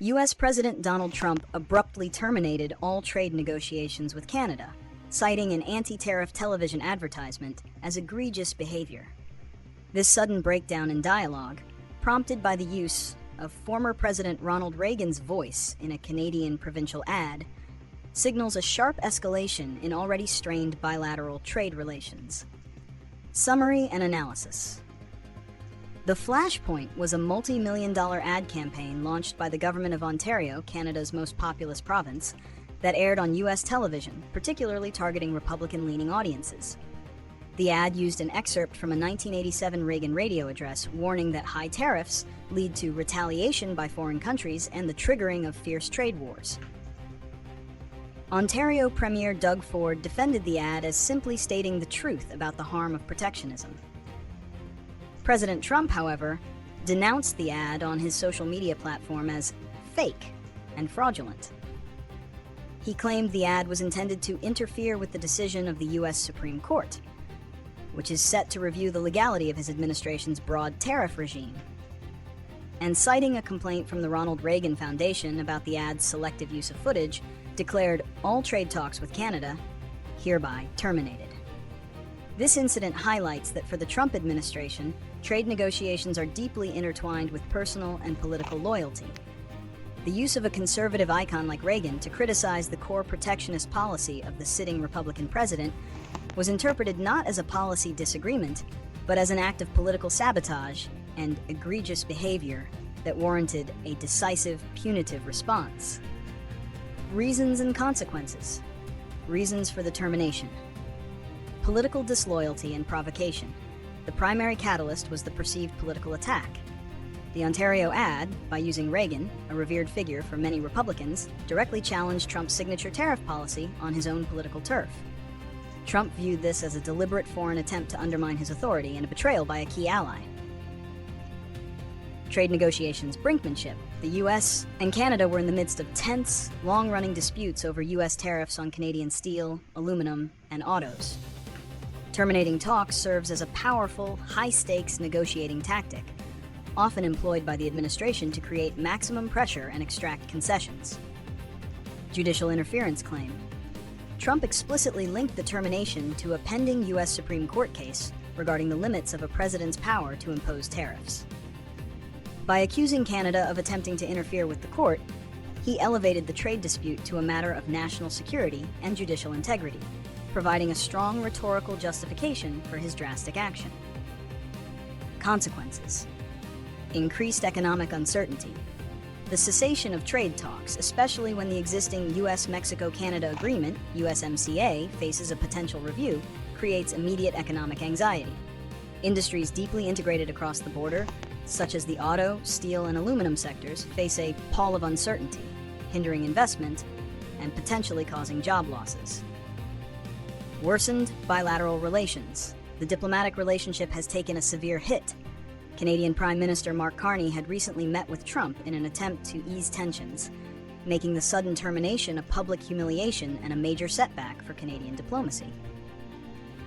U.S. President Donald Trump abruptly terminated all trade negotiations with Canada, citing an anti-tariff television advertisement as egregious behavior. This sudden breakdown in dialogue, prompted by the use of former President Ronald Reagan's voice in a Canadian provincial ad, signals a sharp escalation in already strained bilateral trade relations. Summary and analysis. The Flashpoint was a multi-million-dollar ad campaign launched by the government of Ontario, Canada's most populous province, that aired on U.S. television, particularly targeting Republican-leaning audiences. The ad used an excerpt from a 1987 Reagan radio address warning that high tariffs lead to retaliation by foreign countries and the triggering of fierce trade wars. Ontario Premier Doug Ford defended the ad as simply stating the truth about the harm of protectionism. President Trump, however, denounced the ad on his social media platform as fake and fraudulent. He claimed the ad was intended to interfere with the decision of the U.S. Supreme Court, which is set to review the legality of his administration's broad tariff regime. And citing a complaint from the Ronald Reagan Foundation about the ad's selective use of footage, declared all trade talks with Canada hereby terminated. This incident highlights that for the Trump administration, trade negotiations are deeply intertwined with personal and political loyalty. The use of a conservative icon like Reagan to criticize the core protectionist policy of the sitting Republican president was interpreted not as a policy disagreement, but as an act of political sabotage and egregious behavior that warranted a decisive, punitive response. Reasons and consequences. Reasons for the termination. Political disloyalty and provocation. The primary catalyst was the perceived political attack. The Ontario ad, by using Reagan, a revered figure for many Republicans, directly challenged Trump's signature tariff policy on his own political turf. Trump viewed this as a deliberate foreign attempt to undermine his authority and a betrayal by a key ally. Trade negotiations brinkmanship. The U.S. and Canada were in the midst of tense, long-running disputes over U.S. tariffs on Canadian steel, aluminum, and autos. Terminating talks serves as a powerful, high-stakes negotiating tactic, often employed by the administration to create maximum pressure and extract concessions. Judicial interference claim. Trump explicitly linked the termination to a pending U.S. Supreme Court case regarding the limits of a president's power to impose tariffs. By accusing Canada of attempting to interfere with the court, he elevated the trade dispute to a matter of national security and judicial integrity, providing a strong rhetorical justification for his drastic action. Consequences. Increased economic uncertainty. The cessation of trade talks, especially when the existing U.S.-Mexico-Canada Agreement, USMCA, faces a potential review, creates immediate economic anxiety. Industries deeply integrated across the border, such as the auto, steel, and aluminum sectors, face a pall of uncertainty, hindering investment and potentially causing job losses. Worsened bilateral relations. The diplomatic relationship has taken a severe hit. Canadian Prime Minister Mark Carney had recently met with Trump in an attempt to ease tensions, making the sudden termination a public humiliation and a major setback for Canadian diplomacy.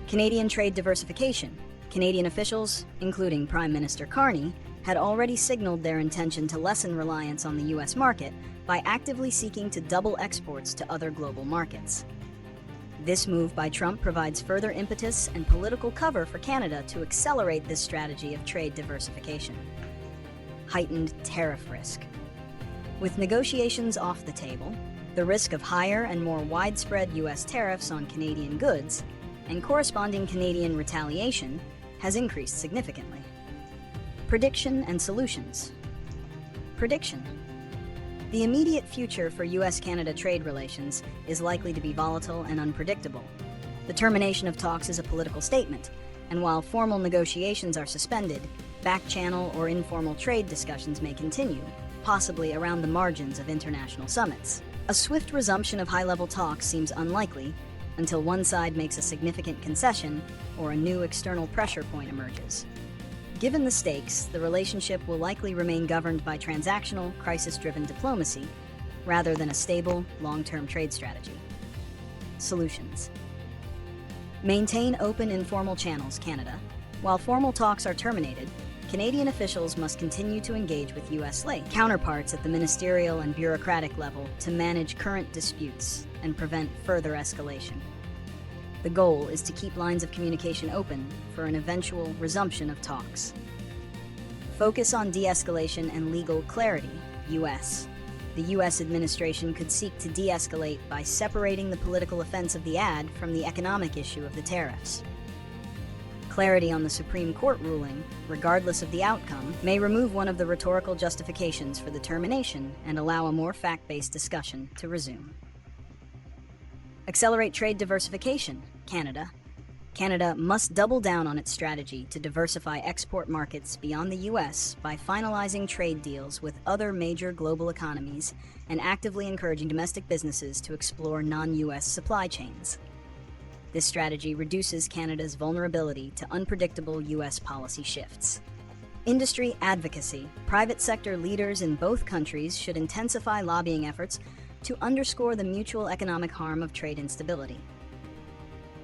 Canadian trade diversification. Canadian officials, including Prime Minister Carney, had already signaled their intention to lessen reliance on the U.S. market by actively seeking to double exports to other global markets. This move by Trump provides further impetus and political cover for Canada to accelerate this strategy of trade diversification. Heightened tariff risk. With negotiations off the table, the risk of higher and more widespread U.S. tariffs on Canadian goods and corresponding Canadian retaliation has increased significantly. Prediction and solutions. Prediction. The immediate future for U.S.-Canada trade relations is likely to be volatile and unpredictable. The termination of talks is a political statement, and while formal negotiations are suspended, back-channel or informal trade discussions may continue, possibly around the margins of international summits. A swift resumption of high-level talks seems unlikely until one side makes a significant concession or a new external pressure point emerges. Given the stakes, the relationship will likely remain governed by transactional, crisis-driven diplomacy rather than a stable, long-term trade strategy. Solutions. Maintain open informal channels, Canada. While formal talks are terminated, Canadian officials must continue to engage with U.S. counterparts at the ministerial and bureaucratic level to manage current disputes and prevent further escalation. The goal is to keep lines of communication open for an eventual resumption of talks. Focus on de-escalation and legal clarity, U.S. The U.S. administration could seek to de-escalate by separating the political offense of the ad from the economic issue of the tariffs. Clarity on the Supreme Court ruling, regardless of the outcome, may remove one of the rhetorical justifications for the termination and allow a more fact-based discussion to resume. Accelerate trade diversification, Canada. Canada must double down on its strategy to diversify export markets beyond the U.S. by finalizing trade deals with other major global economies and actively encouraging domestic businesses to explore non-U.S. supply chains. This strategy reduces Canada's vulnerability to unpredictable U.S. policy shifts. Industry advocacy. Private sector leaders in both countries should intensify lobbying efforts to underscore the mutual economic harm of trade instability.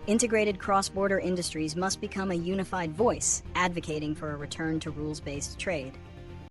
Integrated cross-border industries must become a unified voice, advocating for a return to rules-based trade.